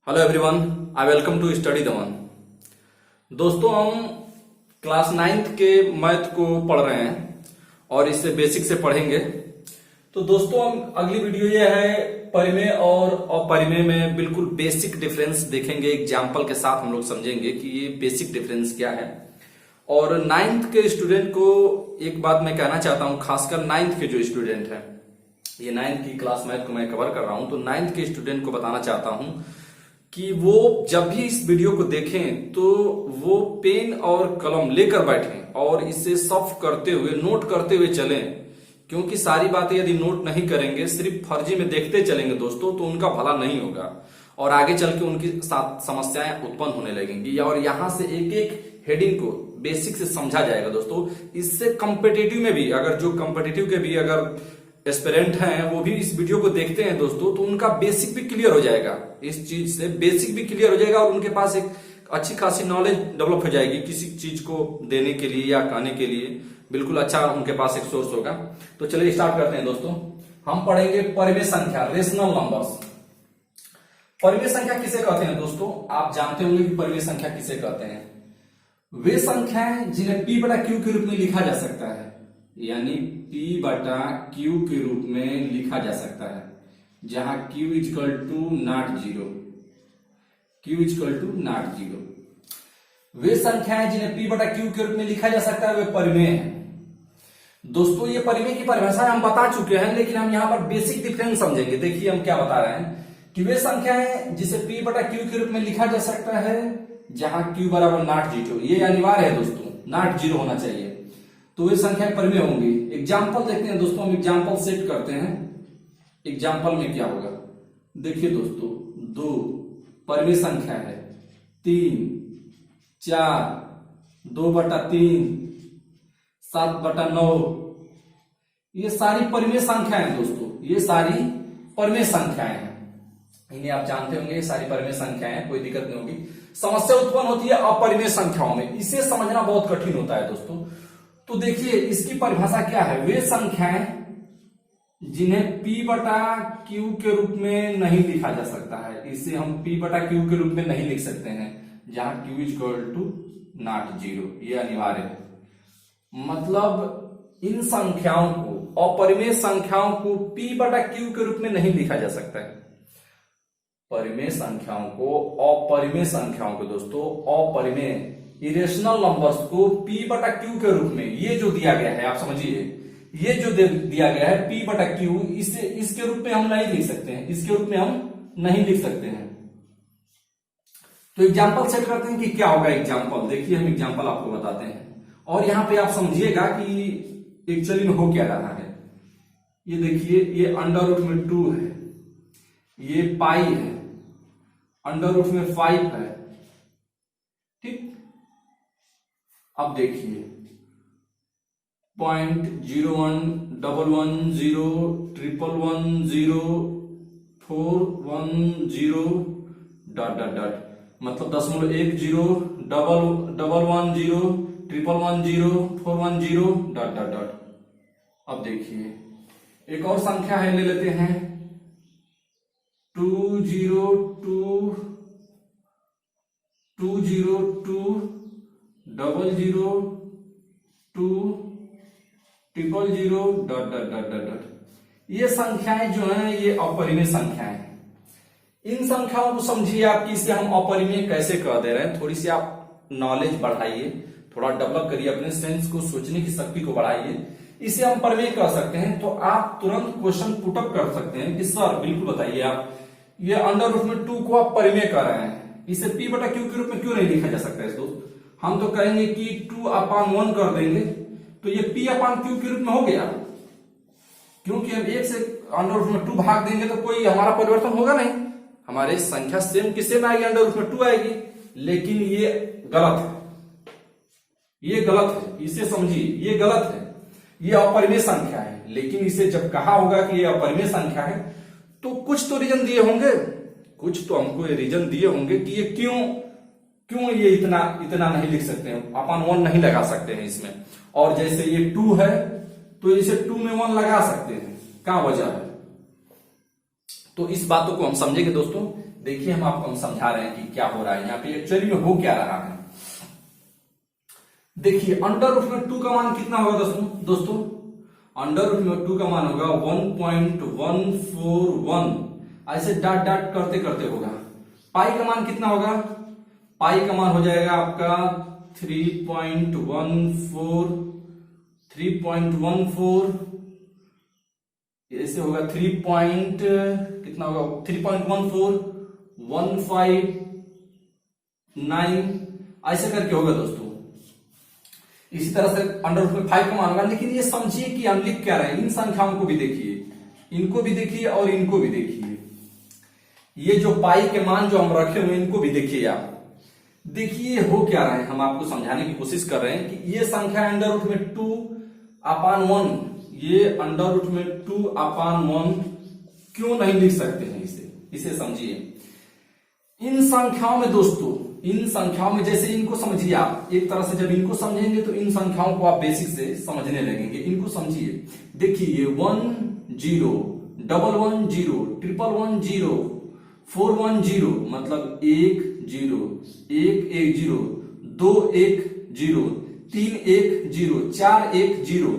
Hello everyone, I welcome to study Daman. दोस्तों, हम class 9th के मैथ को पढ़ रहे हैं और इससे बेसिक से पढ़ेंगे। तो दोस्तों, हम अगली वीडियो ये है परिमेय और अपरिमेय में बिल्कुल बेसिक डिफरेंस देखेंगे। एग्जाम्पल के साथ हम लोग समझेंगे कि ये बेसिक डिफरेंस क्या है। और 9th के स्टूडेंट को एक बात मैं कहना चाहता हूं, खासकर 9th के जो स्टूडेंट है, ये 9th की क्लास मैथ को मैं कवर कर रहा हूं, तो 9th के स्टूडेंट को बताना चाहता हूं कि वो जब भी इस वीडियो को देखें तो वो पेन और कलम लेकर बैठें और इसे सॉल्व करते हुए, नोट करते हुए चलें। क्योंकि सारी बातें यदि नोट नहीं करेंगे, सिर्फ फर्जी में देखते चलेंगे दोस्तों, तो उनका भला नहीं होगा और आगे चल के उनकी साथ समस्याएं उत्पन्न होने लगेंगी। और यहां से एक एक हेडिंग को बेसिक से समझा जाएगा दोस्तों। इससे कॉम्पिटिटिव में भी, अगर जो कॉम्पिटिटिव के भी अगर एस्पिरेंट हैं वो भी इस वीडियो को देखते हैं दोस्तों, तो उनका बेसिक भी क्लियर हो जाएगा। इस चीज से बेसिक भी क्लियर हो जाएगा और उनके पास एक अच्छी खासी नॉलेज डेवलप हो जाएगी किसी चीज को देने के लिए या कहने के लिए। बिल्कुल अच्छा उनके पास एक सोर्स होगा। तो चलिए स्टार्ट करते हैं दोस्तों। हम पढ़ेंगे परिमेय संख्या, रेशनल नंबर्स। परिमेय संख्या किसे कहते हैं दोस्तों? आप जानते होंगे कि परिमेय संख्या किसे कहते हैं। वे संख्याएं जिन्हें P बटा Q के रूप में लिखा जा सकता है, यानी P बटा Q के रूप में लिखा जा सकता है, जहां Q equal to not zero, Q equal to not zero. वे संख्याएं जिन्हें P बटा Q के रूप में लिखा जा सकता है वे परिमेय हैं। दोस्तों, ये परिमेय की परिभाषा हम बता चुके हैं, लेकिन हम यहां पर बेसिक डिफरेंस समझेंगे। देखिए हम क्या बता रहे हैं कि वे संख्याएं जिसे P बटा Q के रूप में लिखा जा सकता है जहां Q बराबर नॉट जीरो, ये अनिवार्य है दोस्तों, नॉट जीरो होना चाहिए, तो वे संख्याएं परिमेय होंगी। एग्जाम्पल देखते हैं दोस्तों, हम एग्जाम्पल सेट करते हैं। एग्जाम्पल में क्या होगा, देखिए दोस्तों, 2 परिमेय संख्या है, 3, 4, 2 बटा 3, 7 बटा 9, ये सारी परिमेय संख्याएं हैं दोस्तों, ये सारी परिमेय संख्याएं हैं। इन्हें आप जानते होंगे, ये सारी परिमेय संख्याएं हैं, कोई दिक्कत नहीं होगी। समस्या उत्पन्न होती है अपरिमेय संख्याओं में, इसे समझना बहुत कठिन होता है दोस्तों। तो देखिए इसकी परिभाषा क्या है, वे संख्याएं जिन्हें P बटा Q के रूप में नहीं लिखा जा सकता है, इसे हम P बटा Q के रूप में नहीं लिख सकते हैं जहां Q equal to not zero, ये अनिवार्य है। मतलब इन संख्याओं को, अपरिमेय संख्याओं को P बटा Q के रूप में नहीं लिखा जा सकता है। परिमेय संख्याओं को, अपरिमेय संख्याओं को दोस्तों, अपरिमेय इरेशनल नंबर्स को P बटा Q के रूप में, ये जो दिया गया है आप समझिए, ये जो दिया गया है P बटा Q, इसे इसके रूप में हम नहीं लिख सकते हैं, इसके रूप में हम नहीं लिख सकते हैं। तो एग्जांपल सेट करते हैं कि क्या होगा एग्जांपल। देखिए हम एग्जांपल आपको बताते हैं और यहां पे आप समझिएगा कि एक्चुअली में हो क्या रहा है। ये देखिए, ये अंडर रूट में 2 है, ये पाई है, अंडर रूट में 5 है, ठीक। अब देखिए 0.0110110410 डॉट डॉट डॉट, मतलब 0.10 double 1 0 triple 1 0 410 dot dot dot. अब देखिए एक और संख्या है, ले लेते हैं 202 202 00 2 000 dot dot dot dot dot. ये संख्याएं जो हैं ये अपरिमेय संख्याएं हैं। इन संख्याओं को समझिए आप कि इसे हम अपरिमेय कैसे कह दे रहे हैं। थोड़ी सी आप नॉलेज बढ़ाइए, थोड़ा डेवलप करिए, अपने सेंस को, सोचने की शक्ति को बढ़ाइए, इसे हम परिमेय कह सकते हैं। तो आप तुरंत क्वेश्चन पुटअप कर सकते हैं कि सर बिल्कुल बताइए, आप ये अंडर रूट में 2 को आप परिमेय कर रहे हैं, इसे P बटा Q के रूप में क्यों नहीं लिखा जा सकता है दोस्त? हम तो कहेंगे कि 2/1 कर देंगे तो ये P अपान Q के रूप में हो गया, क्योंकि हम 1 से अंडर रूट में 2 भाग देंगे तो कोई हमारा परिवर्तन होगा नहीं, हमारे संख्या सेम की सेम आएगी, अंडर रूट में 2 आएगी। लेकिन ये गलत है, ये गलत है, इसे समझिए, ये गलत है, ये अपरिमेय संख्या है। लेकिन इसे जब कहा होगा कि ये अपरिमेय संख्या है तो कुछ तो रीजन दिए होंगे, कुछ तो हमको ये रीजन दिए होंगे कि ये क्यों ये इतना नहीं लिख सकते हैं, अपन 1 नहीं लगा सकते हैं इसमें। और जैसे ये 2 है तो इसे 2 में 1 लगा सकते हैं, क्या वजह है? तो इस बातों को हम समझेंगे दोस्तों देखिए हम समझा रहे हैं कि क्या हो रहा है यहाँ पे, एक्चुअली में हो क्या रहा है। देखिए अंडर रूट में 2 का मान कितना होगा दोस्तों, अंडर रूट में 2 का मान होगा 1.141, ऐसे डाट डाट करते करते होगा। पाई का मान कितना होगा, पाई का मान हो जाएगा आपका 3.14 ऐसे होगा, कितना होगा 3.14159 ऐसे करके होगा दोस्तों। इसी तरह से अंडर रूट में 5 का मान होगा। लेकिन ये समझिए कि हम लिख क्या रहे हैं, इन संख्याओं को भी देखिए, इनको भी देखिए और इनको भी देखिए। ये जो पाई के मान जो हम रखे हुए इनको भी देखिए आप। देखिए हो क्या रहा है, हम आपको समझाने की कोशिश कर रहे हैं कि ये संख्या अंडर रूट में 2/1, ये अंडर रूट में 2/1 क्यों नहीं लिख सकते हैं, इसे समझिए। इन संख्याओं में दोस्तों, इन संख्याओं में जैसे इनको समझिए आप, एक तरह से जब इनको समझेंगे तो इन संख्याओं को आप बेसिक से समझने लगेंगे। इनको समझिए, देखिए 1 0 1 1 0 1 1 0 4 1 0 मतलब 1 0 1 1 0 2 1 0 3 1 0 4 1 0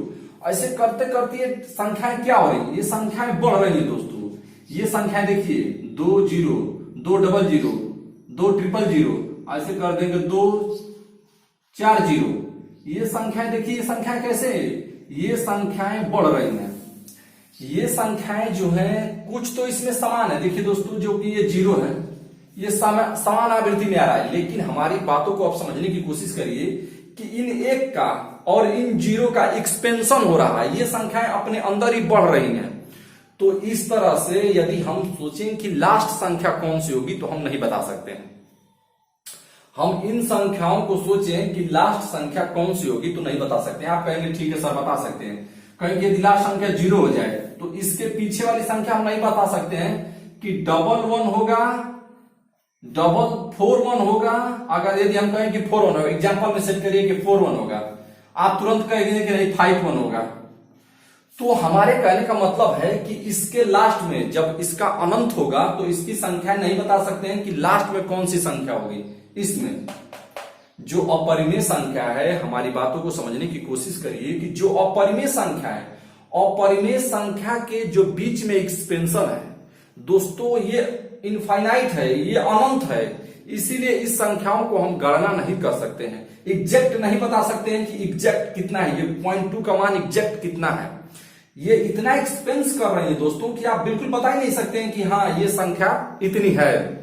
ऐसे करते करते ये संख्याएं क्या हो रही है, ये संख्याएं बढ़ रही है दोस्तों। ये संख्याएं देखिए 2 0 2 0 0 2 0 0 ऐसे कर देंगे 2 4 0। ये संख्याएं देखिए, ये संख्याएं कैसे, ये संख्याएं बढ़ रही हैं। ये संख्याएं जो है कुछ तो इसमें समान है। देखिए दोस्तों, जो कि ये 0 है, ये समान आवृत्ति में आ रहा है। लेकिन हमारी बातों को आप समझने की कोशिश करिए कि इन 1 का और इन 0 का एक्सपेंशन हो रहा है, ये संख्याएं अपने अंदर ही बढ़ रही हैं। तो इस तरह से यदि हम सोचें कि लास्ट संख्या कौन सी होगी तो हम नहीं बता सकते हैं। हम इन संख्याओं को सोचें कि लास्ट संख्या कौन सी होगी तो नहीं बता सकते हैं। आप कहेंगे ठीक है सर बता सकते हैं, कहेंगे यदि लास्ट संख्या 0 हो जाए तो इसके पीछे वाली संख्या हम नहीं बता सकते हैं कि 1 1 होगा, 4 1 होगा। अगर यदि हम कहें कि 4 1 होगा, एग्जाम्पल में सेट करिए कि 4 1 होगा, आप तुरंत कहेंगे कि नहीं 5 1 होगा। तो हमारे कहने का मतलब है कि इसके लास्ट में जब इसका अनंत होगा तो इसकी संख्या नहीं बता सकते हैं कि लास्ट में कौन सी संख्या होगी। इसमें जो अपरिमेय संख्या है, हमारी बातों को समझने की कोशिश करिए कि जो अपरिमेय संख्या है, अपरिमेय संख्या के जो बीच में एक्सपेंशन है दोस्तों, ये इनफाइनाइट है, ये अनंत है। इसीलिए इस संख्याओं को हम गणना नहीं कर सकते हैं, एग्जैक्ट नहीं बता सकते हैं कि एग्जैक्ट कितना है, ये 0.2 का मान एग्जैक्ट कितना है। ये इतना एक्सपेंस कर रहे हैं दोस्तों कि आप बिल्कुल बता ही नहीं सकते हैं कि हाँ ये संख्या इतनी है।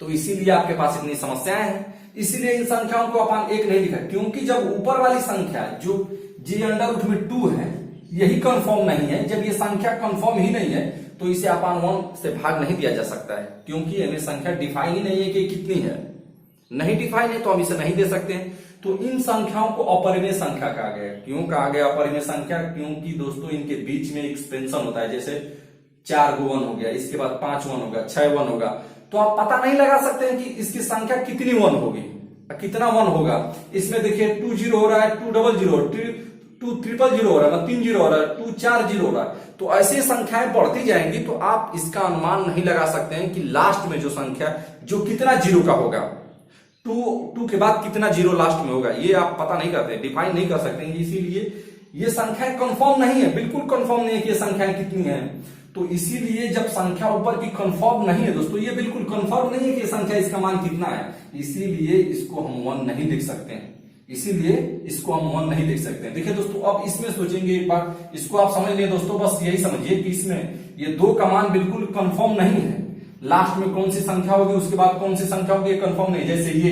तो इसीलिए आपके पास इतनी समस्याएं हैं। इसीलिए इन संख्याओं को अपन 1 नहीं लिखा, क्योंकि जब ऊपर वाली संख्या जो जी अंडर रूट में 2 है यही कंफर्म नहीं है, जब ये संख्या कंफर्म ही नहीं है तो इसे अपन 1 से भाग नहीं दिया जा सकता है, क्योंकि हमें संख्या डिफाइन ही नहीं है कि कितनी है। नहीं डिफाइन है तो हम इसे नहीं दे सकते हैं। तो इन संख्याओं को अपरिमेय संख्या कहा गया। क्यों कहा गया अपरिमेय संख्या? क्योंकि दोस्तों इनके बीच में एक्सपेंशन होता है। जैसे 4 को 1 हो गया, इसके बाद 5 1 होगा, 6 1 होगा, तो आप पता नहीं लगा सकते हैं कि इसकी संख्या कितनी 1 होगी, कितना 1 होगा। इसमें देखिए 2 0 हो रहा है, 2 0 0, 2 0 0 हो रहा है, 3 0 हो रहा है, 2 4 0 हो रहा है। तो ऐसी संख्याएं बढ़ती जाएंगी तो आप इसका अनुमान नहीं लगा सकते हैं कि लास्ट में जो संख्या जो कितना 0 का होगा, 2 के बाद कितना 0 लास्ट में होगा, ये आप पता नहीं करते, डिफाइन नहीं कर सकते। इसीलिए ये संख्याएं कंफर्म नहीं है, बिल्कुल कंफर्म नहीं है कि ये संख्याएं कितनी है। तो इसीलिए जब संख्या ऊपर की कंफर्म नहीं है दोस्तों, ये बिल्कुल कंफर्म नहीं है कि संख्या इसका मान कितना है, इसीलिए इसको हम 1 नहीं लिख सकते हैं। इसीलिए इसको हम 1 नहीं लिख सकते हैं। देखिए दोस्तों, अब इसमें सोचेंगे एक बार, इसको आप समझ लिए दोस्तों, बस यही समझिए कि इसमें ये 2 का मान बिल्कुल कंफर्म नहीं है। लास्ट में कौन सी संख्या होगी, उसके बाद कौन सी संख्या होगी, ये कंफर्म नहीं। जैसे ये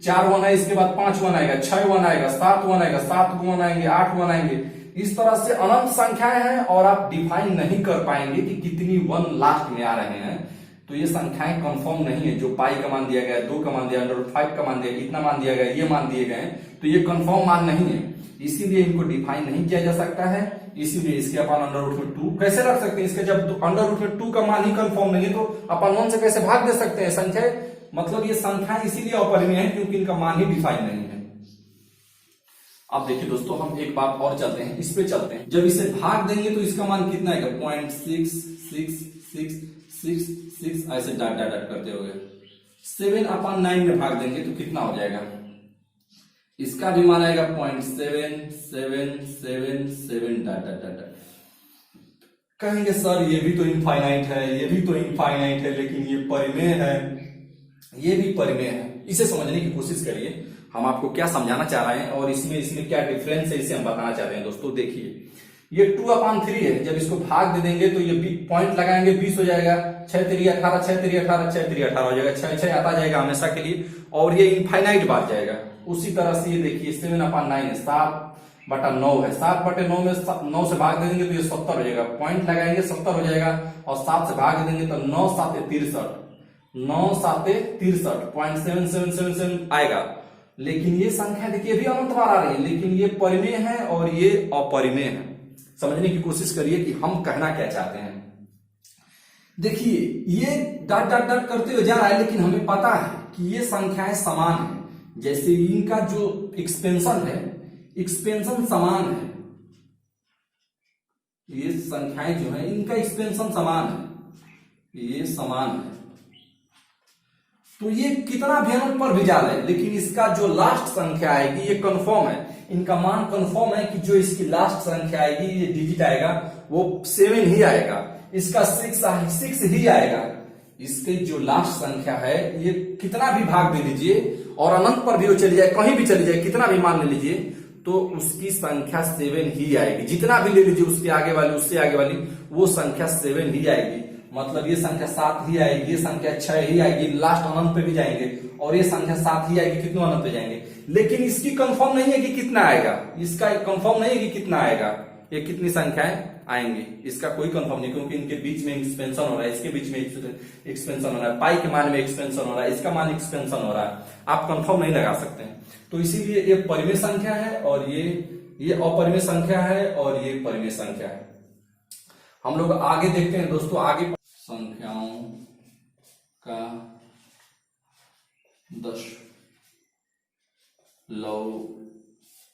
4 1 है, इसके बाद 5 1 आएगा, 6 1 आएगा, 7 1 आएगा, 7 1 आएंगे, 8 1 आएंगे। इस तरह से अनंत संख्याएं हैं और आप डिफाइन नहीं कर पाएंगे कि कितनी 1 लास्ट में आ रहे हैं। तो ये संख्याएं कंफर्म नहीं है। जो पाई का मान दिया गया है, 2 का मान दिया, √5 का मान दिया, इतना मान दिया गया, ये मान दिए गए, तो ये कंफर्म मान नहीं है। इसीलिए इनको डिफाइन नहीं किया जा सकता है। इसीलिए इसके अपन √2 कैसे रख सकते हैं? इसके जब √2 का मान ही कंफर्म नहीं है तो अपन 1 से कैसे भाग दे सकते हैं? संख्या मतलब ये संख्या इसीलिए अपरिमेय है क्योंकि इनका मान ही डिफाइन नहीं है। अब देखिए दोस्तों, हम एक बात और चलते हैं, इस पे चलते हैं। जब इसे भाग देंगे तो इसका मान कितना आएगा? 0.6667 6 ऐसे डॉट डॉट डॉट करते हो गए। 7/9 में भाग देंगे तो कितना हो जाएगा, इसका भी मान आएगा 0.7777 डॉट डॉट डॉट। कहेंगे सर ये भी तो इनफाइनाइट है, ये भी तो इनफाइनाइट है, लेकिन ये परिमेय है, ये भी परिमेय है। इसे समझने की कोशिश करिए, हम आपको क्या समझाना चाह रहे हैं और इसमें क्या डिफरेंस है, इसे हम बताना चाह रहे हैं। दोस्तों देखिए, ये 2/3 है, जब इसको भाग दे देंगे तो ये पॉइंट लगाएंगे 20 हो जाएगा, 6 3 18, 6 3 18, 6 3 18 हो जाएगा, 6 6 आता जाएगा हमेशा के लिए, और ये इनफाइनाइट बात जाएगा। उसी तरह से ये देखिए 7/9 है, 7/9 है, 7/9 में 9 से भाग दे देंगे तो ये 70 हो जाएगा, पॉइंट लगाएंगे 70 हो जाएगा, और 7 से भाग देंगे तो 9 7 63, 9 7 63 0.7777 आएगा। लेकिन ये संख्या देखिए भी अनंत बार आ रही है, लेकिन ये परिमेय है और ये अपरिमेय है। समझने की कोशिश करिए कि हम कहना क्या चाहते हैं। देखिए ये डॉट डॉट डॉट करते हुए जा रहा है, लेकिन हमें पता है कि ये संख्याएं समान है। जैसे इनका जो एक्सपेंशन है, एक्सपेंशन समान है, ये संख्याएं जो है इनका एक्सपेंशन समान है, ये समान है, तो ये कितना भी अनंत पर भी जा रहा है, लेकिन इसका जो लास्ट संख्या आएगी ये कंफर्म है, इनका मान कंफर्म है कि जो इसकी लास्ट संख्या आएगी, ये डिजिट आएगा वो 7 ही आएगा, इसका 6 ही आएगा। इसकी जो लास्ट संख्या है ये कितना भी भाग दे लीजिए और अनंत पर भी वो चली जाए, कहीं भी चली जाए, कितना भी मान ले लीजिए, तो उसकी संख्या 7 ही आएगी। जितना भी ले लीजिए उसके आगे वाली, उससे आगे वाली, वो संख्या 7 ही आएगी। मतलब ये संख्या 7 ही आएगी, ये संख्या 6 ही आएगी, लास्ट अनंत पे भी जाएंगे, और ये संख्या 7 ही आएगी, कितनों अनंत पे जाएंगे। लेकिन इसकी कंफर्म नहीं है कि कितना आएगा, इसका कंफर्म नहीं है कि कितना आएगा, ये कितनी संख्याएं आएंगी, इसका कोई कंफर्म नहीं, क्योंकि इनके बीच में एक्सपेंशन हो रहा है, इसके बीच में एक्सपेंशन हो रहा है, पाई के मान में एक्सपेंशन हो रहा है, इसका मान एक्सपेंशन हो रहा है, आप कंफर्म नहीं लगा सकते हैं। तो इसीलिए ये परिमेय संख्या है और ये अपरिमेय संख्या है और ये परिमेय संख्या है। हम लोग आगे देखते हैं दोस्तों, आगे संख्याओं का दशमलव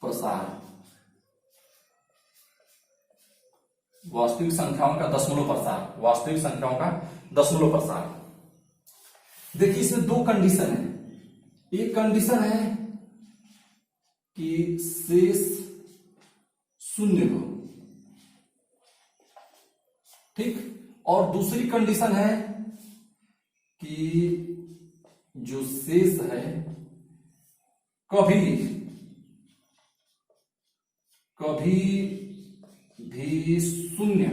प्रसार, वास्तविक संख्याओं का दशमलव प्रसार, वास्तविक संख्याओं का दशमलव प्रसार। देखिए इसमें 2 कंडीशन है। एक कंडीशन है कि शेष 0 हो, ठीक, और दूसरी कंडीशन है कि जो शेष है कभी भी 0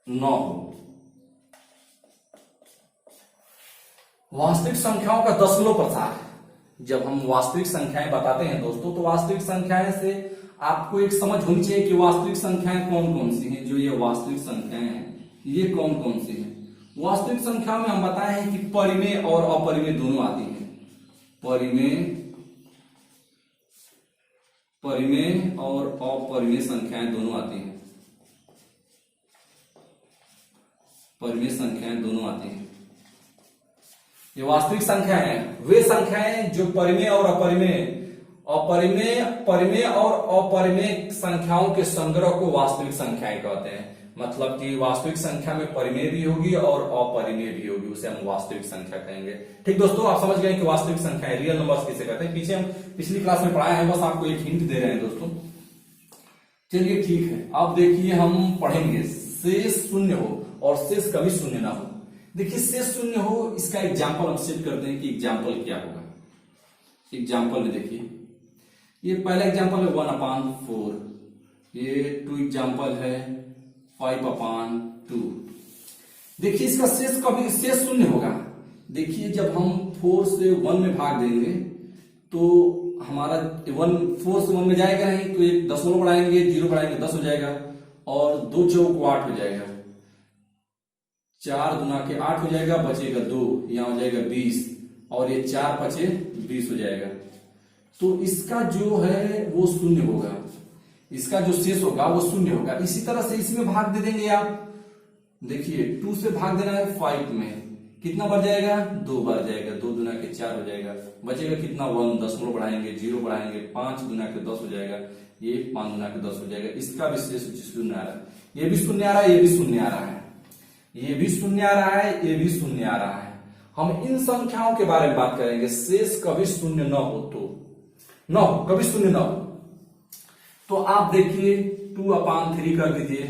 न हो। वास्तविक संख्याओं का दशमलव प्रसार, जब हम वास्तविक संख्याएं बताते हैं दोस्तों, तो वास्तविक संख्याएं से आपको एक समझ होनी चाहिए कि वास्तविक संख्याएं कौन कौन सी हैं। जो ये वास्तविक संख्याएं हैं ये कौन कौन सी हैं। वास्तविक संख्याओं में हम बताए हैं कि परिमेय और अपरिमेय दोनों आती हैं। परिमेय और अपरिमेय संख्याएं दोनों आती हैं, परिमेय संख्याएं दोनों आती हैं। ये वास्तविक संख्याएं हैं, वे संख्याएं जो परिमेय और परिमेय और अपरिमेय संख्याओं के संग्रह को वास्तविक संख्याएं कहते हैं। मतलब कि वास्तविक संख्या में परिमेय भी होगी और अपरिमेय भी होगी, उसे हम वास्तविक संख्या कहेंगे। ठीक दोस्तों, आप समझ गए कि वास्तविक संख्याएं, रियल नंबर्स किसे कहते हैं। पीछे हम पिछली क्लास में पढ़ाए हैं, बस आपको एक हिंट दे रहे हैं दोस्तों। चलिए ठीक है, अब देखिए हम पढ़ेंगे शेष 0 हो और शेष कभी 0 ना हो। देखिए शेष 0 हो, इसका एग्जाम्पल हम सेट करते हैं कि एग्जाम्पल क्या होगा। एग्जाम्पल में देखिए, ये पहला एग्जाम्पल है 1/4, ये 2 एग्जाम्पल है 5/2। देखिए इसका शेष कभी शेष 0 होगा। देखिए जब हम 4 से 1 में भाग देंगे तो हमारा 4 से 1 में जाएगा नहीं, तो एक दशमलव बढ़ाएंगे, 0 बढ़ाएंगे 10 हो जाएगा, और 2 चौक 8 हो जाएगा, 4 दूना के 8 हो जाएगा, बचेगा 2, यहां हो जाएगा 20, और ये 4 5 20 हो जाएगा। तो इसका जो है वो 0 होगा, इसका जो शेष होगा वो 0 होगा। इसी तरह से इसमें भाग दे देंगे आप। देखिए 2 से भाग देना है 5 में, कितना बढ़ जाएगा, 2 बढ़ जाएगा, 2 दूना के 4 हो जाएगा, बचेगा कितना 1, दशमलव बढ़ाएंगे, 0 बढ़ाएंगे, 5 दूना के 10 हो जाएगा, ये 5 दूना के 10 हो जाएगा। इसका भी शेष 0 आ रहा है। ये भी शून्य आ रहा है, ये भी शून्य आ रहा है, ये भी शून्य आ रहा है, ये भी शून्य आ रहा है। हम इन संख्याओं के बारे में बात करेंगे, शेष कभी शून्य न हो तो न हो, कभी शून्य न हो। तो आप देखिए 2/3 कर दीजिए,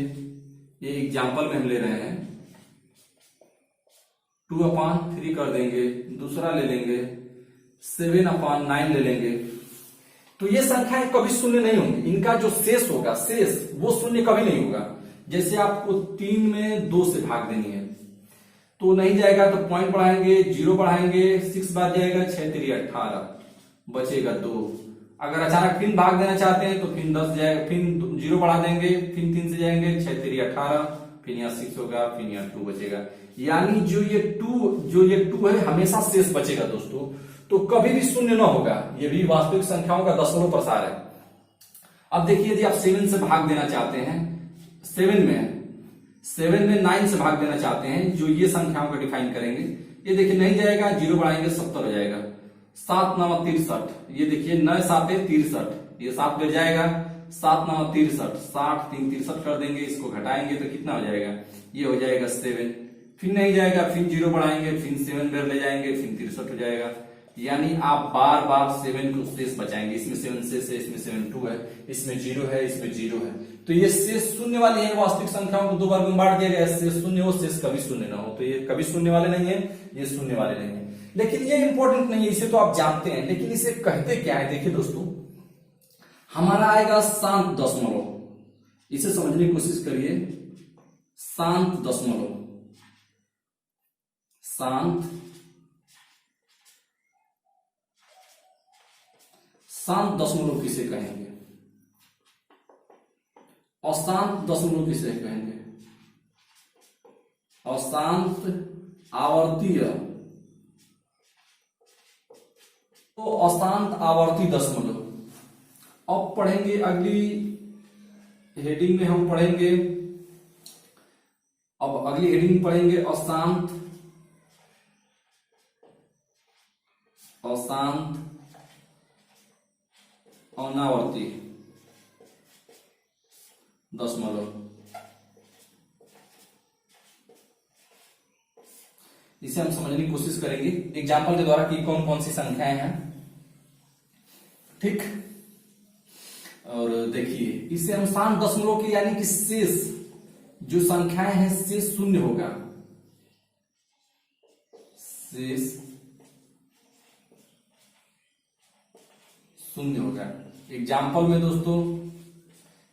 ये एग्जाम्पल में हम ले रहे हैं, 2/3 कर देंगे। दूसरा ले लेंगे 7/9 ले लेंगे। तो ये संख्याएं कभी शून्य नहीं होंगी, इनका जो शेष होगा, शेष वो शून्य कभी नहीं होगा। जैसे आपको 3 में 2 से भाग देनी है तो नहीं जाएगा, तो पॉइंट बढ़ाएंगे, 0 बढ़ाएंगे, 6 बाद जाएगा, 6 3 18, बचेगा 2। अगर अचानक फिर भाग देना चाहते हैं तो फिर 10 जाएगा, फिर 0 बढ़ा देंगे, फिर 3 से जाएंगे, 6 3 18, फिर यहाँ 6 होगा, फिर यहाँ 2 बचेगा। यानी जो ये 2 है हमेशा शेष बचेगा दोस्तों, तो कभी भी शून्य न होगा। ये भी वास्तविक संख्याओं का दशमलव प्रसार है। अब देखिए यदि आप 7 से भाग देना चाहते हैं, 7 में 9 से भाग देना चाहते हैं, जो ये संख्याओं का डिफाइन करेंगे, ये देखिए नहीं जाएगा, 0 बढ़ाएंगे 70 हो जाएगा, 7 9 63, ये देखिए 9 7 63, ये 7 गिर जाएगा, 7 9 63, 60 3 63 कर देंगे, इसको घटाएंगे तो कितना हो जाएगा, ये हो जाएगा 7। फिर नहीं जाएगा, फिर 0 बढ़ाएंगे, फिर 7 बेर ले जाएंगे, फिर 63 हो जाएगा। यानी आप बार बार 7 को शेष बचाएंगे, इसमें 7 शेष है, इसमें 7 2 है, इसमें 0 है, इसमें 0 है, तो ये शेष शून्य वाली है। वास्तविक संख्याओं को 2 बार में बांट दिया गया है, शेष शून्य हो, शेष कभी शून्य ना हो, तो ये कभी शून्य वाले नहीं है, ये शून्य वाले नहीं है। लेकिन ये इंपॉर्टेंट नहीं है, इसे तो आप जानते हैं, लेकिन इसे कहते क्या है। देखिए दोस्तों, हमारा आएगा शांत दशमलव, इसे समझने की कोशिश करिए। शांत दशमलव, शांत दशमलव किसे कहेंगे, अशांत दशमलव किसे कहेंगे, अशांत आवर्तीय। तो अशांत आवर्ती दशमलव अब पढ़ेंगे, अगली हेडिंग में हम पढ़ेंगे। अब अगली हेडिंग पढ़ेंगे अशांत अनावर्ती दशमलव। इसे हम समझने की कोशिश करेंगे एग्जाम्पल के द्वारा कि कौन कौन सी संख्याएं हैं, ठीक। और देखिए इसे हम शांत दशमलव की, यानी कि शेष जो संख्याएं हैं शेष शून्य होगा, शेष शून्य होगा। एग्जाम्पल में दोस्तों,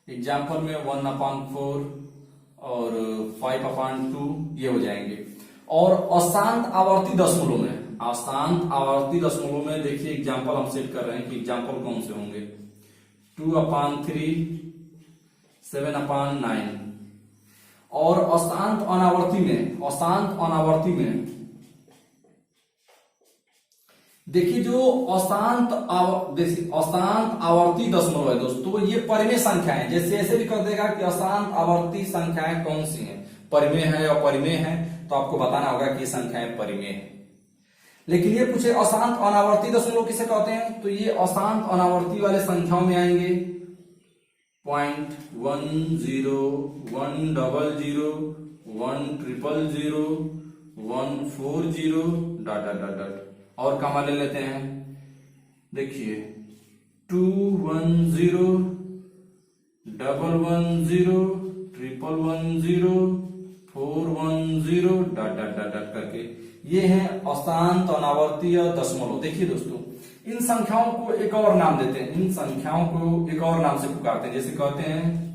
एग्जाम्पल में 1/4 और 5/2 ये हो जाएंगे। और अशांत आवर्ती दशमलव में, अशांत आवर्ती दशमलव में देखिए एग्जाम्पल हम सेट कर रहे हैं कि एग्जाम्पल कौन से होंगे। 2/3, 7/9। और अशांत अनावर्ती में, अशांत अनावर्ती में देखिए जो अशांत आवर्ती दशमलव है दोस्तों, ये परिमेय संख्या है। जैसे ऐसे भी कर देगा कि अशांत आवर्ती संख्याएं कौन सी हैं, परिमेय है या अपरिमेय है, तो आपको बताना होगा कि ये संख्याएं परिमेय है। लेकिन ये पूछे अशांत अनावर्ती दशमलव किसे कहते हैं, तो ये अशांत अनावर्ती वाले संख्याओं में आएंगे 0.10, 100, 100, 140 डॉट डॉट डॉट। और कमा ले लेते हैं, देखिए 210, 110, 110, 410 डॉट डॉट डॉट डॉट करके ये है अशांत अनावर्तीय दशमलव। देखिए दोस्तों, इन संख्याओं को एक और नाम देते हैं, इन संख्याओं को एक और नाम से पुकारते हैं, जैसे कहते हैं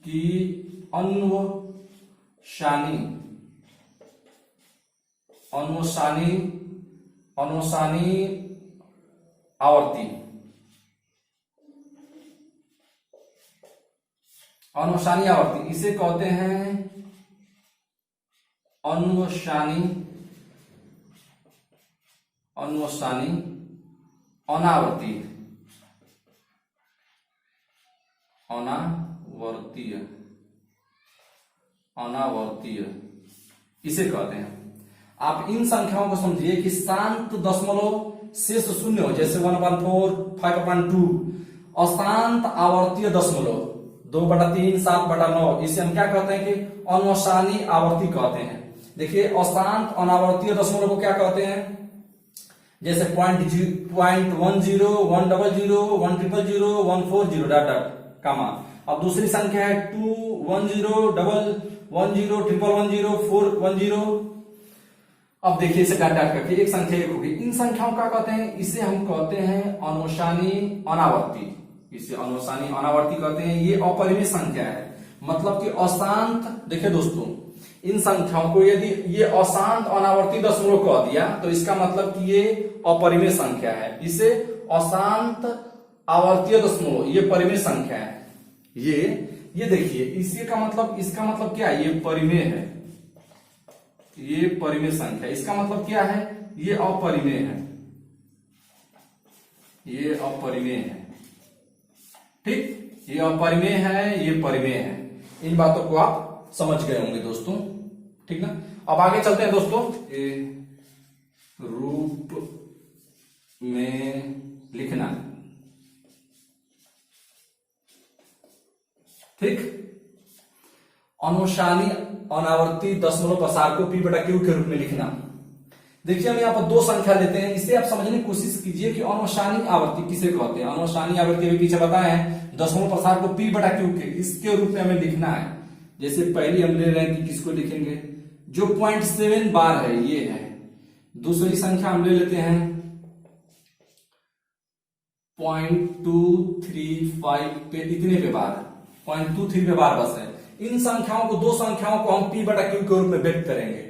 कि अनुसानी आवर्ती, अनुसानी आवर्ती, इसे कहते हैं अनुसानी अनावर्तीय इसे कहते हैं। आप इन संख्याओं को समझिए कि शांत दशमलव शेष शून्य हो, जैसे 1/4, 5/2। अशांत आवर्तीय दशमलव 2/3 7/9, इसे हम क्या कहते हैं कि अनवसानी आवर्ती कहते हैं। देखिए अशांत अनावर्तीय दशमलव को क्या कहते हैं, जैसे 0.10 100 100 140 डॉट डॉट कामा। अब दूसरी संख्या है 2 10 10 10 111 410। अब देखिए इसे डॉट डॉट करके एक संख्या एक होगी। इन संख्याओं का कहते हैं, इसे हम कहते हैं अनवसानी अनावर्ती, इसे अनवसानी अनावर्ती कहते हैं। ये अपरिमेय संख्या है, मतलब कि अशांत। देखिए दोस्तों, इन संख्याओं को यदि ये अशांत अनावर्ती दशमलव कह दिया तो इसका मतलब कि ये अपरिमेय संख्या है। इसे अशांत आवर्तीय दशमलव, ये परिमेय संख्या है। ये देखिए इसी का मतलब, इसका मतलब क्या है, ये परिमेय है, ये परिमेय संख्या। इसका मतलब क्या है, ये अपरिमेय है, ये अपरिमेय है। ठीक, ये अपरिमेय है, ये परिमेय है। इन बातों को आप समझ गए होंगे दोस्तों, ठीक ना। अब आगे चलते हैं दोस्तों, रूप में लिखना। ठीक, अनुसानी अनावर्ती दशमलव प्रसार को p/q के रूप में लिखना। देखिए हम यहाँ पर दो संख्या लेते हैं, इसे आप समझने की कोशिश कीजिए कि अनुसानी आवर्ती किसे कहते हैं। अनुसानी आवर्ती अभी पीछे बताए हैं, दशमलव प्रसार को p/q के इसके रूप में हमें लिखना है। जैसे पहली हम ले रहे हैं कि किसको लिखेंगे, जो 0.7 बार है ये है। दूसरी संख्या हम ले लेते हैं 0.235 पे, इतने पे बार, 0.23 पे बार बस है। इन संख्याओं को, दो संख्याओं को हम p/q के रूप में व्यक्त करेंगे।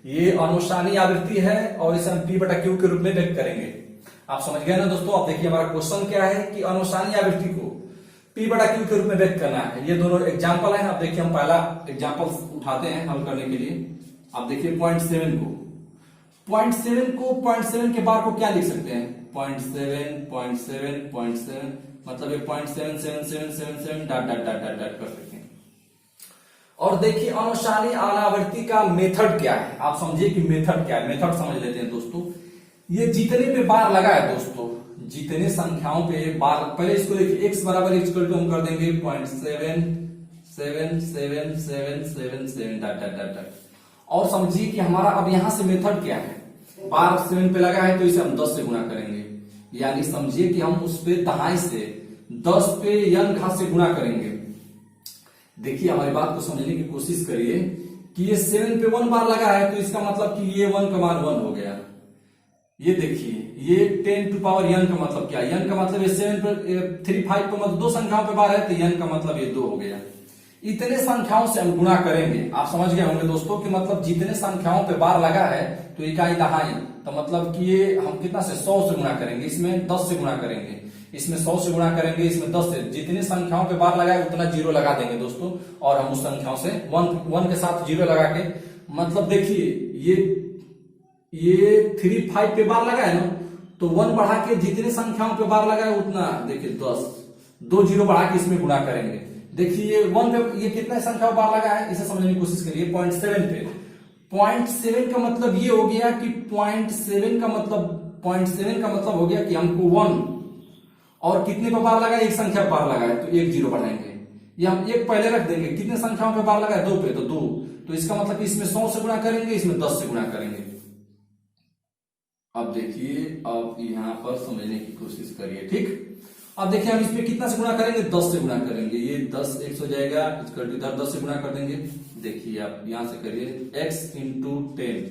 ये अनुसानी आवृत्ति है और इसे हम p/q के रूप में व्यक्त करेंगे। आप समझ गए ना दोस्तों। अब देखिए हमारा क्वेश्चन क्या है कि अनुसानी आवृत्ति को p/q के रूप में व्यक्त करना है। ये दोनों एग्जाम्पल है। अब देखिए हम पहला एग्जाम्पल उठाते हैं हल करने के लिए। अब देखिए 0.7 को 0.7 के बार को क्या लिख सकते हैं, 0.7 मतलब ये 0.77777 dot dot dot dot dot कर सकते हैं। और देखिए अनुसानी अनावर्ती का मेथड क्या है, आप समझिए कि मेथड क्या है। मेथड समझ लेते हैं दोस्तों। ये जितने पे बार लगा है दोस्तों, जितने संख्याओं पे बार, पहले इसको देखिए x बराबर इक्वल टू हम कर देंगे 0.77777 डॉट डॉट डॉट। और समझिए कि हमारा अब यहां से मेथड क्या है, बार 7 पे लगा है तो इसे हम 10 से गुणा करेंगे। यानी समझिए कि हम उस पे दहाई से 10 पे n घात से गुणा करेंगे। देखिए हमारी बात को समझने की कोशिश करिए कि ये 7 पे 1 बार लगा है तो इसका मतलब कि ये 1 का मान 1 हो गया। ये देखिए ये 10 टू पावर n का मतलब क्या, n का मतलब ये 7 पर 3 5 पर मतलब दो संख्याओं पे बार है तो n का मतलब ये 2 हो गया। इतने संख्याओं से हम गुणा करेंगे। आप समझ गए होंगे दोस्तों कि मतलब जितने संख्याओं पे बार लगा है तो इकाई दहाई, तो मतलब कि ये हम कितना से 100 से गुणा करेंगे, इसमें 10 से गुणा करेंगे, इसमें 100 से गुणा करेंगे, इसमें 10 से। जितनी संख्याओं पे बार लगा है उतना जीरो लगा देंगे दोस्तों, और हम उस संख्याओं से 1 के साथ जीरो लगा के, मतलब देखिए ये 3 5 पे बार लगा है ना, तो 1 बढ़ा के जितने संख्याओं पे बार लगा है उतना देखिए 10, 2 जीरो बढ़ा के इसमें गुणा करेंगे। देखिए 1 पे ये कितना संख्या बार लगा है, इसे समझने की कोशिश करिए। 0.7 पे 0.7 का मतलब ये हो गया कि 0.7 का मतलब हो गया कि हमको 1 और कितने पे बार लगा है, एक संख्या बार लगा है तो एक जीरो बढ़ाएंगे। ये हम एक पहले रख देंगे, कितने संख्याओं पे बार लगा है 2 पे तो 2, तो इसका मतलब कि इसमें 100 से गुणा करेंगे, इसमें 10 से गुणा करेंगे। अब देखिए अब यहां पर समझने की कोशिश करिए। ठीक, अब देखिए हम इसमें कितना से गुणा करेंगे, 10 से गुणा करेंगे। ये 10 x हो जाएगा, इधर 10 से गुणा कर देंगे। देखिए आप यहां से करिए x इंटू 10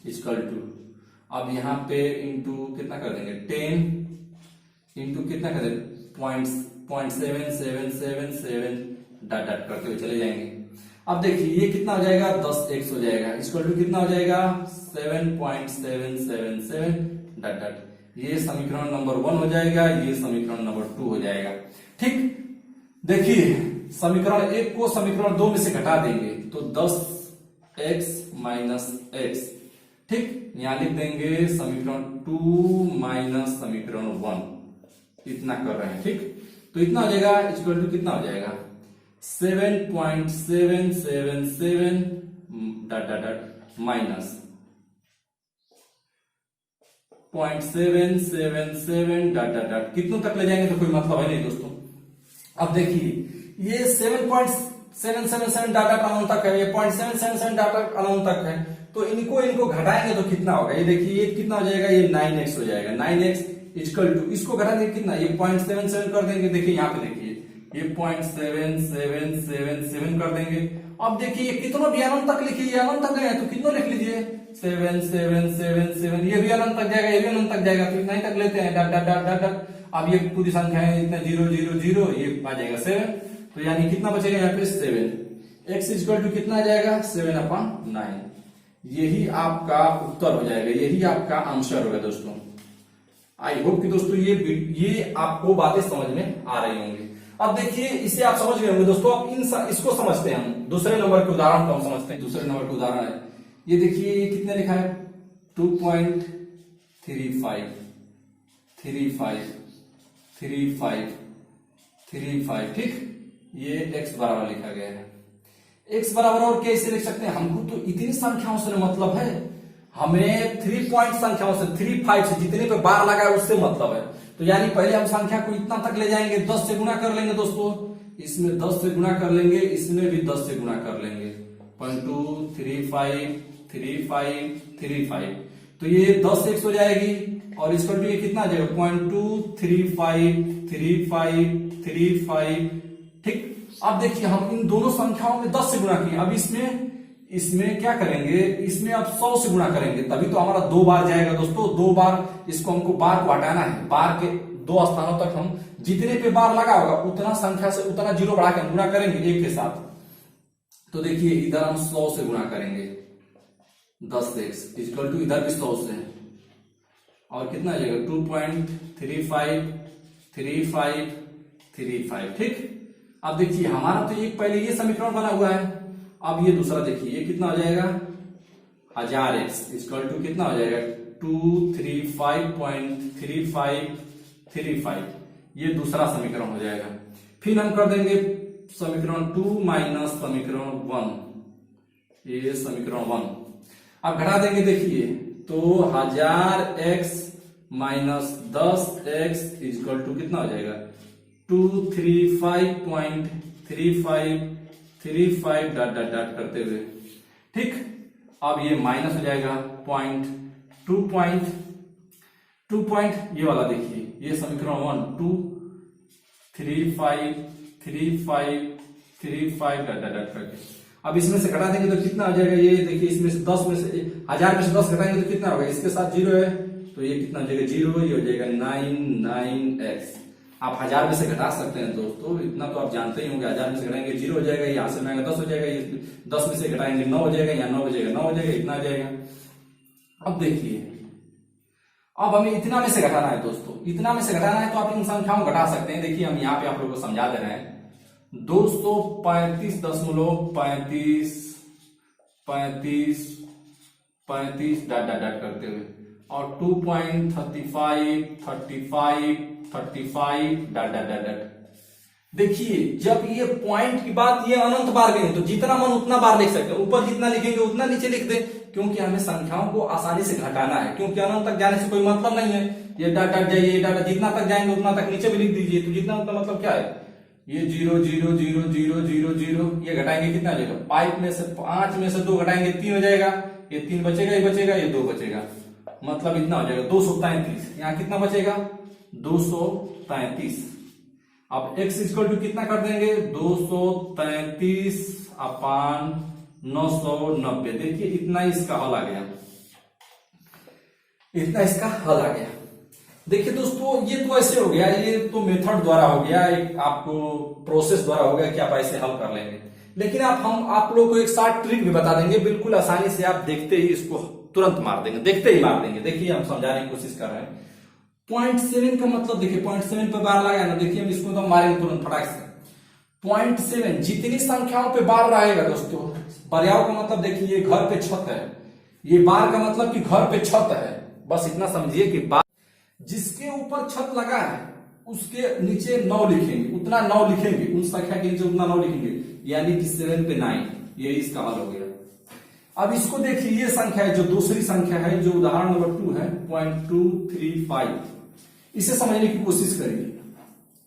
इक्वल टू, अब यहाँ पे इंटू कितना कर देंगे 10 इंटू कितना कर देंगे 0.7777 डॉट डॉट करते हुए चले जाएंगे। अब देखिए ये कितना हो जाएगा 10x हो जाएगा, इक्वल टू कितना हो जाएगा 7.777 डॉट डॉट। ये समीकरण नंबर 1 हो जाएगा, ये समीकरण नंबर 2 हो जाएगा। ठीक, देखिए समीकरण 1 को समीकरण 2 में से घटा देंगे तो 10x माइनस x। ठीक, यहां लिख देंगे समीकरण 2 माइनस समीकरण 1, इतना कर रहे हैं। ठीक, तो इतना हो जाएगा इक्वल टू कितना हो जाएगा 7.777 dot dot dot minus 0.777 dot dot dot. कितनों तक ले जाएंगे तो कोई मतलब है नहीं दोस्तों। अब देखिए ये 7.777 डाटा अनंत तक है, ये 0.777 डाटा अनंत तक है। तो इनको घटाएंगे तो कितना होगा, ये देखिए ये कितना हो जाएगा, ये 9x हो जाएगा। 9x इक्वल टू, इसको घटा देंगे कितना, ये 0.77 कर देंगे। देखिए यहाँ पे देखिए ये 0.7777 कर देंगे। अब देखिए कितना भी अनंत तक लिखिए, ये अनंत तक गए तो कितना लिख लीजिए 7777, ये भी अनंत तक जाएगा, ये भी अनंत तक जाएगा, तो इतना ही तक लेते हैं डट डट डट डट डट। अब ये पूरी संख्या है इतना 0 0 0, ये आ जाएगा 7, तो यानी कितना बचेगा यहाँ पे 7। x इक्वल टू कितना आ जाएगा 7/9। यही आपका उत्तर हो जाएगा, यही आपका आंसर होगा दोस्तों। आई होप कि दोस्तों ये आपको बातें समझ में आ रही होंगी। अब देखिए इसे आप समझ गए होंगे दोस्तों। अब इसको समझते हैं हम, दूसरे नंबर के उदाहरण को हम समझते हैं। दूसरे नंबर का उदाहरण है, ये देखिए ये कितने लिखा है 2.35, ठीक। ये x बराबर लिखा गया है। x बराबर और कैसे लिख सकते हैं, हमको तो इतनी संख्याओं से मतलब है, हमें 3 पॉइंट संख्याओं से 3 5 से जितने पे बार लगा है उससे मतलब है। तो यानी पहले हम संख्या को इतना तक ले जाएंगे, 10 से गुणा कर लेंगे दोस्तों, इसमें 10 से गुणा कर लेंगे, इसमें भी 10 से गुणा कर लेंगे। 0.2353535, तो ये 10x हो जाएगी और इसका ये कितना आ जाएगा 0.2353535, ठीक। अब देखिए हम इन दोनों संख्याओं में 10 से गुणा किए, अब इसमें क्या करेंगे, इसमें अब 100 से गुणा करेंगे, तभी तो हमारा 2 बार जाएगा दोस्तों। 2 बार इसको हमको बार को हटाना है, बार के 2 स्थानों तक हम जितने पे बार लगा होगा उतना संख्या से उतना 0 बढ़ा के हम गुणा करेंगे एक के साथ। तो देखिए इधर हम 100 से गुणा करेंगे, 10x इक्वल टू इधर भी 100 से, और कितना आ जाएगा 2.353535, ठीक। अब देखिए हमारा तो एक पहले ये समीकरण बना हुआ है, अब ये दूसरा देखिए ये कितना हो जाएगा 1000x इक्वल टू कितना हो जाएगा 235.3535, ये दूसरा समीकरण हो जाएगा। फिर हम कर देंगे समीकरण 2 माइनस समीकरण 1, ये समीकरण 1। अब घटा देंगे देखिए, तो 1000x minus 10x equal to कितना हो जाएगा 235.3535 डॉट डॉट डॉट करते हुए, ठीक। अब ये माइनस हो जाएगा 2 पॉइंट ये वाला देखिए, ये समीकरण 1 2353535 डॉट डॉट डॉट करके। अब इसमें से घटा देंगे तो कितना आ जाएगा, ये देखिए इसमें से 10 में से 1000 में से 10 घटाएंगे तो कितना होगा, इसके साथ 0 है तो ये कितना हो जाएगा 0, ये हो जाएगा 99x। आप 1000 में से घटा सकते हैं दोस्तों, इतना तो आप जानते ही होंगे। 1000 में से घटाएंगे 0 हो जाएगा, यहाँ से आएगा 10 हो जाएगा, ये 10 में से घटाएंगे 9 हो जाएगा, यहाँ 9 हो जाएगा 9 हो जाएगा, इतना आ जाएगा। अब देखिए अब हमें इतना में से घटाना है दोस्तों, इतना में से घटाना है तो आप इन संख्याओं को घटा सकते हैं। देखिए हम यहाँ पे आप लोगों को समझा दे रहे हैं 235.35 डॉट डॉट डॉट करते हुए, और 2.35 डॉट डॉट डॉट डॉट। देखिए जब ये पॉइंट की बात, ये अनंत बार गए तो जितना मन उतना बार लिख सकते हैं, ऊपर जितना लिखेंगे उतना नीचे लिख दें, क्योंकि हमें संख्याओं को आसानी से घटाना है, क्योंकि अनंत तक जाने से कोई मतलब नहीं है। ये डाटा जाइए, डाटा जितना तक जाएंगे उतना तक नीचे भी लिख दीजिए, तो जितना उतना मतलब क्या है, ये 0 0 0 0 0 0, ये घटाएंगे कितना जाएगा 5 में से 2 घटाएंगे 3 हो जाएगा, ये 3 बचेगा, ये बचेगा, ये 2 बचेगा, मतलब इतना हो जाएगा 233। यहाँ कितना बचेगा 233। अब x इक्वल टू कितना कर देंगे 233/990। देखिए इतना इसका हल आ गया, इतना इसका हल आ गया। देखिए दोस्तों ये तो ऐसे हो गया, ये तो मेथड द्वारा हो गया, एक आपको प्रोसेस द्वारा हो गया कि आप ऐसे हल कर लेंगे। लेकिन हम आप लोगों को एक शॉर्ट ट्रिक भी बता देंगे, बिल्कुल आसानी से आप देखते ही इसको तुरंत मार देंगे, देखते ही मार देंगे। देखिए हम समझाने की कोशिश कर रहे हैं। 0.7 का मतलब देखिए 0.7 पे बार लगाया ना, देखिए हम इसको तो मारेंगे तुरंत फटाक से। 0.7 जितनी संख्याओं पे बार रहेगा दोस्तों, पर्याव का मतलब देखिए ये घर पे छत है, ये बार का मतलब कि घर पे छत है, बस इतना समझिए कि बार जिसके ऊपर छत लगा है उसके नीचे 9 लिखेंगे, उतना 9 लिखेंगे, उन संख्या के नीचे उतना 9 लिखेंगे, यानी कि 7 पे 9, ये इसका हल हो गया। अब इसको देखिए, ये संख्या है जो दूसरी संख्या है, जो उदाहरण नंबर 2 है 0.235, इसे समझने की कोशिश करिए।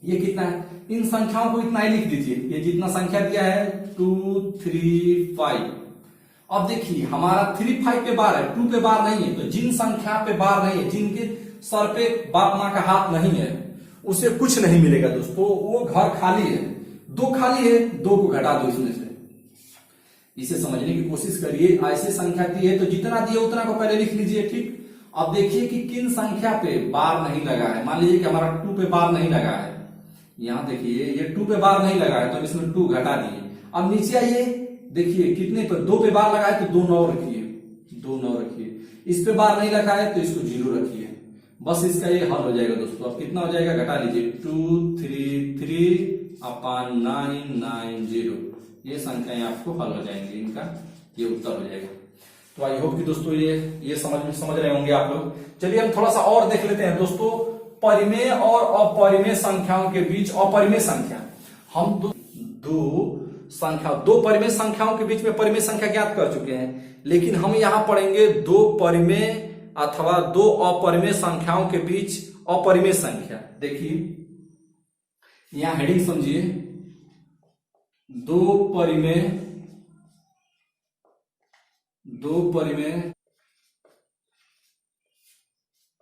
ये कितना है, इन संख्याओं को इतना ही लिख दीजिए, ये जितना संख्या दिया है 2 3 5। अब देखिए हमारा 3 5 पे बार है, 2 पे बार नहीं है, तो जिन संख्या पे बार नहीं है, जिनके सर पे बाप माँ का हाथ नहीं है, उसे कुछ नहीं मिलेगा दोस्तों, वो घर खाली है। 2 खाली है, 2 को घटा दो इसमें से। इसे समझने की कोशिश करिए, ऐसे संख्या दी है तो जितना दिए उतना को पहले लिख लीजिए, ठीक। अब देखिए कि किन संख्या पे बार नहीं लगा है। मान लीजिए कि हमारा 2 पे बार नहीं लगा है, यहां देखिए ये 2 पे बार नहीं लगा है, तो इसमें 2 घटा दिए। अब नीचे आइए, देखिए कितने पर 2 पे बार लगा है, तो 2 9 रखिए, 2 9 रखिए। इस पे बार नहीं लगा है तो इसको 0 रखिए। बस इसका ये हल हो जाएगा दोस्तों। अब कितना हो जाएगा, घटा लीजिए, 2 3 3 अपॉन 9 9 0। ये संख्याएं आपको हल हो जाएंगी, इनका ये उत्तर हो जाएगा। तो आई होप कि दोस्तों ये समझ रहे होंगे आप लोग। चलिए हम थोड़ा सा और देख लेते हैं दोस्तों, परिमेय और अपरिमेय संख्याओं के बीच। अपरिमेय संख्या, हम दो परिमेय संख्याओं के बीच में परिमेय संख्या ज्ञात कर चुके हैं, लेकिन हम यहां पढ़ेंगे 2 परिमेय अथवा 2 अपरिमेय संख्याओं के बीच अपरिमेय संख्या। देखिए यहां हेडिंग समझिए, 2 परिमेय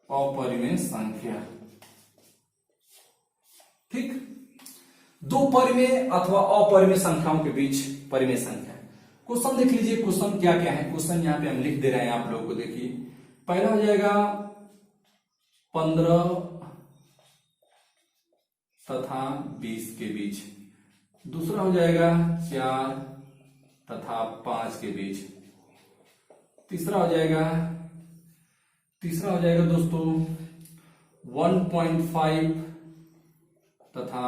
अपरिमेय संख्या, ठीक। 2 परिमेय अथवा अपरिमेय संख्याओं के बीच परिमेय संख्या। क्वेश्चन देख लीजिए, क्वेश्चन क्या क्या है। क्वेश्चन यहाँ पे हम लिख दे रहे हैं आप लोगों को। देखिए पहला हो जाएगा 15 तथा 20 के बीच, दूसरा हो जाएगा 4 तथा 5 के बीच, तीसरा हो जाएगा दोस्तों 1.5 तथा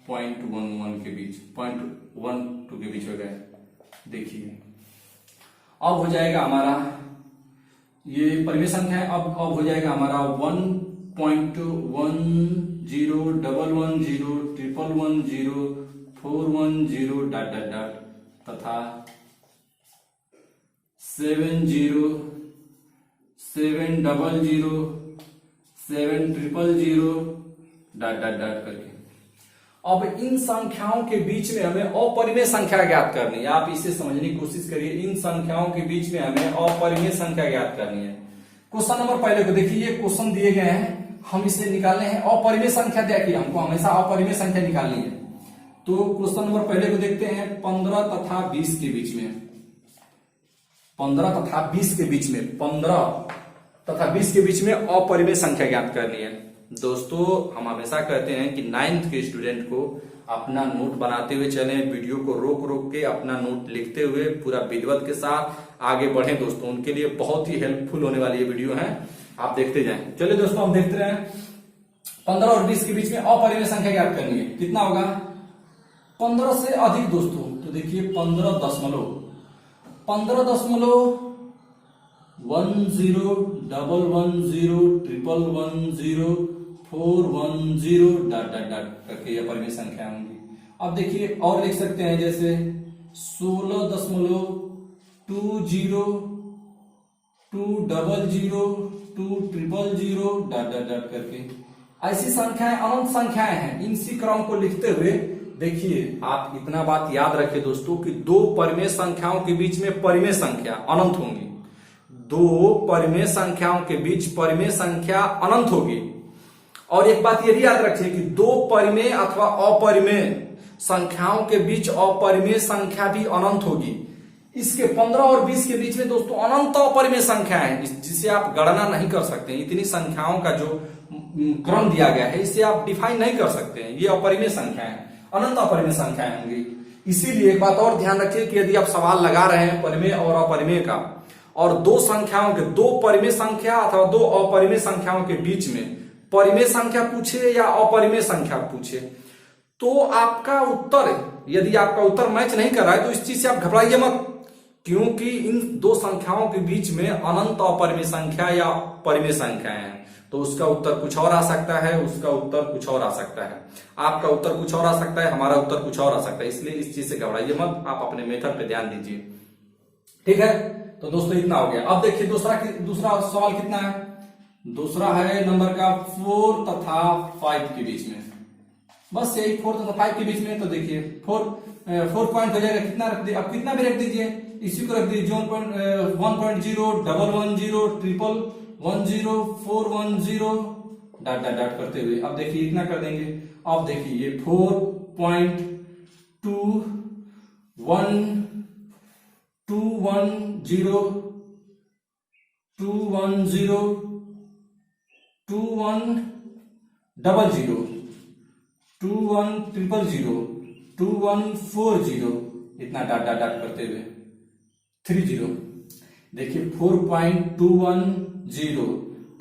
0.11 के बीच, 0.12 के बीच हो गए। देखिए अब हो जाएगा हमारा, ये परिमेय संख्या है। अब हो जाएगा हमारा 1.10 110 111 410 डॉट डॉट डॉट तथा 70 700 7000 डॉट डॉट डॉट करके। अब इन संख्याओं के बीच में हमें अपरिमेय संख्या ज्ञात करनी है। आप इसे समझने की कोशिश करिए, इन संख्याओं के बीच में हमें अपरिमेय संख्या ज्ञात करनी है। क्वेश्चन नंबर पहले को देखिए, ये क्वेश्चन दिए गए हैं, हम इसे निकालने हैं। अपरिमेय संख्या देखिए, हमको हमेशा अपरिमेय संख्या निकालनी है। तो क्वेश्चन नंबर पहले को देखते हैं, 15 तथा 20 के बीच में, 15 तथा 20 के बीच में, 15 तथा 20 के बीच में अपरिमेय संख्या ज्ञात करनी है। दोस्तों हम हमेशा कहते हैं कि 9th के स्टूडेंट को अपना नोट बनाते हुए चलें, वीडियो को रोक रोक के अपना नोट लिखते हुए पूरा विधिवत के साथ आगे बढ़ें दोस्तों। उनके लिए बहुत ही हेल्पफुल होने वाली ये वीडियो है, आप देखते जाएं। चलिए दोस्तों हम देखते रहे, 15 और 20 के बीच में अपरिमेय संख्या ज्ञात करनी है। कितना होगा, 15 से अधिक दोस्तों, तो देखिए 15.10 10 1110 410 डॉट डॉट डॉट करके ये परिमेय संख्या होंगी। अब देखिए और लिख सकते हैं, जैसे 16.20 200 200 डॉट डॉट डॉट करके। ऐसी संख्याएं अनंत संख्याएं हैं। इसी क्रम को लिखते हुए देखिए, आप इतना बात याद रखें दोस्तों कि 2 परिमेय संख्याओं के बीच में परिमेय संख्या अनंत होंगी। 2 परिमेय संख्याओं के बीच परिमेय संख्या अनंत होगी। और एक बात ये भी याद रखिए कि 2 परिमेय अथवा अपरिमेय संख्याओं के बीच अपरिमेय संख्या भी अनंत होगी। इसके 15 और 20 के बीच में दोस्तों अनंत अपरिमेय संख्या है, जिसे आप गणना नहीं कर सकते। इतनी संख्याओं का जो क्रम दिया गया है, इसे आप डिफाइन नहीं कर सकते हैं। ये अपरिमेय संख्या है, अनंत अपरिमेय संख्याएं होंगी। इसीलिए एक बात और ध्यान रखिए कि यदि आप सवाल लगा रहे हैं परिमेय और अपरिमेय का, और 2 संख्याओं के, 2 परिमेय संख्या अथवा 2 अपरिमेय संख्याओं के बीच में परिमेय संख्या पूछे या अपरिमेय संख्या पूछे, तो आपका उत्तर, यदि आपका उत्तर मैच नहीं कर रहा है तो इस चीज से आप घबराइए मत, क्योंकि इन 2 संख्याओं के बीच में अनंत अपरिमेय संख्या या परिमेय संख्याएं हैं। तो उसका उत्तर कुछ और आ सकता है, उसका उत्तर कुछ और आ सकता है, आपका उत्तर कुछ और आ सकता है, हमारा उत्तर कुछ और आ सकता है। इसलिए इस चीज से घबराइए मत, आप अपने मेथड पे ध्यान दीजिए, ठीक है। तो दोस्तों इतना हो गया। अब देखिए दूसरा सवाल कितना है। दूसरा है नंबर का 4 तथा 5 के बीच में। बस यही 4 तथा 5 के बीच में। तो देखिए 4 पॉइंट हो जाएगा, कितना रख दिए, अब कितना भी रख दीजिए, इसी को रख दीजिए 1.0 110 110 410 डॉट डॉट डॉट करते हुए। अब देखिए इतना कर देंगे। अब देखिए ये 4.210 2100 2140 इतना डॉट डॉट डॉट करते हुए 30। देखिए 4.210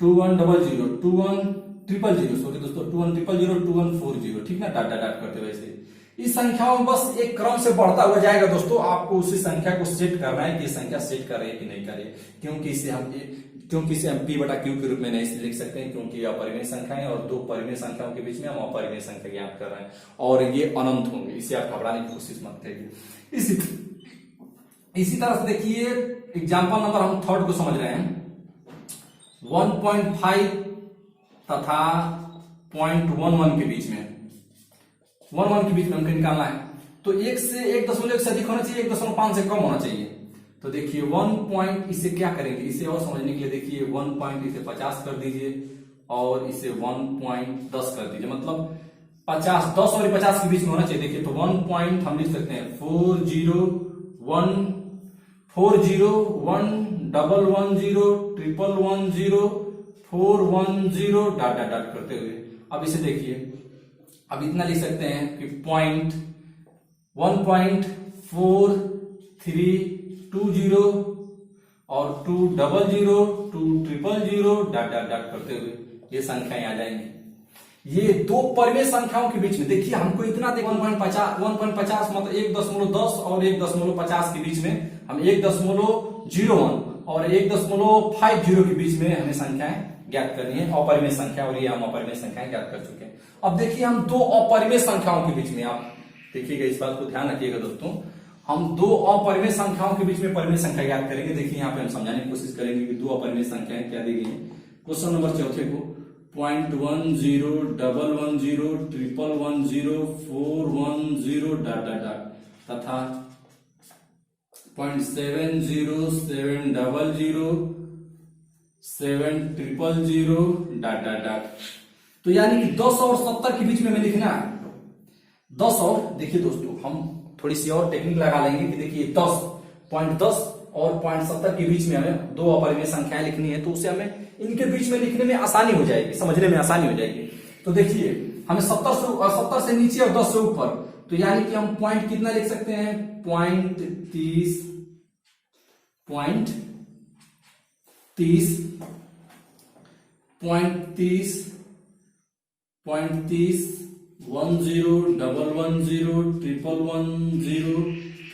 2100 21000 सॉरी दोस्तों 2100 2140 ठीक ना, डॉट डॉट डॉट करते हुए ऐसे इस संख्याओं में बस एक क्रम से बढ़ता हुआ जाएगा दोस्तों। आपको उसी संख्या को सेट करना है कि ये संख्या सेट कर रही है कि नहीं कर रही है, क्योंकि इसे हम p बटा q के रूप में नहीं लिख सकते हैं, क्योंकि ये अपरिमेय संख्या है और दो परिमेय संख्याओं के बीच में हम अपरिमेय संख्या ज्ञात कर रहे हैं और ये अनंत होंगे, इसे आप घबराने की कोशिश मत करिए। इसी तरह से देखिए एग्जाम्पल नंबर हम 3 को समझ रहे हैं। 1.5 तथा 0.11 के बीच में 11 के बीच में हमको निकालना है, तो 1 से 1.1 से अधिक होना चाहिए, 1.5 से कम होना चाहिए। तो देखिए 1 पॉइंट, इसे क्या करेंगे, इसे और समझने के लिए देखिए 1 पॉइंट इसे 50 कर दीजिए और इसे 1.10 कर दीजिए, मतलब 50 10 और 50 के बीच में होना चाहिए। देखिए तो 1 पॉइंट हम लिख सकते हैं 401 410 डॉट डॉट डॉट करते हुए। अब इसे देखिए, अब इतना लिख सकते हैं कि 1.4320 और 200 200 डॉट डॉट डॉट करते हुए ये संख्याएं आ जाएंगी। ये दो परिमेय संख्याओं के बीच में देखिए हमको इतना 1.50 मतलब 1.10 और 1.50 के बीच में हम 1.01 और 1.50 के बीच में हमें संख्याएं ज्ञात करनी है, अपरिमेय संख्या, और ये हम अपरिमेय संख्याएं ज्ञात कर चुके हैं। अब देखिए हम दो अपरिमेय संख्याओं के बीच में, आप देखिएगा इस बात को ध्यान रखिएगा दोस्तों, हम दो अपरिमेय संख्याओं के बीच में परिमेय संख्या ज्ञात करेंगे। देखिए यहाँ पे हम समझाने की कोशिश करेंगे कि दो अपरिमेय संख्याएं क्या दी गई है। क्वेश्चन नंबर 4 को 0.10 110 111 410 डॉट डॉट डॉट तथा 0.70 700 7000 डॉट डॉट डॉट। तो यानी कि 10 और 70 के बीच में हमें लिखना है। 10 और देखिए दोस्तों हम थोड़ी सी और टेक्निक लगा लेंगे कि देखिए 0.10 और 0.70 के बीच में हमें दो अपरिमेय संख्याएं लिखनी है, तो उसे हमें इनके बीच में लिखने में आसानी हो जाएगी, समझने में आसानी हो जाएगी। तो देखिए हमें 70 से नीचे और 10 से ऊपर, तो यानी कि हम पॉइंट कितना लिख सकते हैं 0.30 10 110 110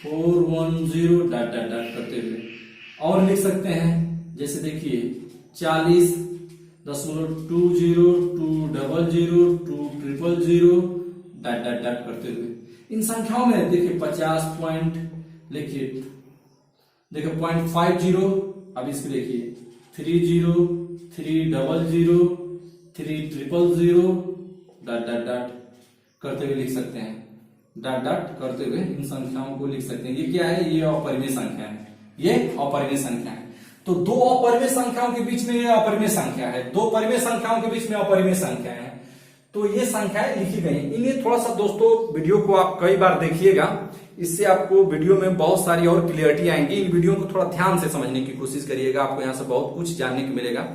410 डॉट डॉट डॉट करते हुए और लिख सकते हैं जैसे देखिए 40.20 200 200 डॉट डॉट डॉट करते हुए इन संख्याओं में देखिए 50 पॉइंट लिखिए, देखिए 0.50, अब इसको देखिए 30 300 300 डॉट डॉट डॉट करते हुए लिख सकते हैं, डॉट डॉट करते हुए इन संख्याओं को लिख सकते हैं। ये क्या है, ये अपरिमेय संख्या है, ये अपरिमेय संख्या है। तो दो अपरिमेय संख्याओं के बीच में ये अपरिमेय संख्या है, दो परिमेय संख्याओं के बीच में अपरिमेय संख्या है। तो ये संख्याएं लिखी गई। इन्हें थोड़ा सा दोस्तों वीडियो को आप कई बार देखिएगा, इससे आपको वीडियो में बहुत सारी और क्लियरिटी आएंगी। इन वीडियो को थोड़ा ध्यान से समझने की कोशिश करिएगा, आपको यहाँ से बहुत कुछ जानने को मिलेगा।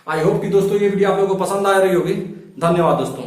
आई होप कि दोस्तों ये वीडियो आप लोगों को पसंद आ रही होगी। धन्यवाद दोस्तों।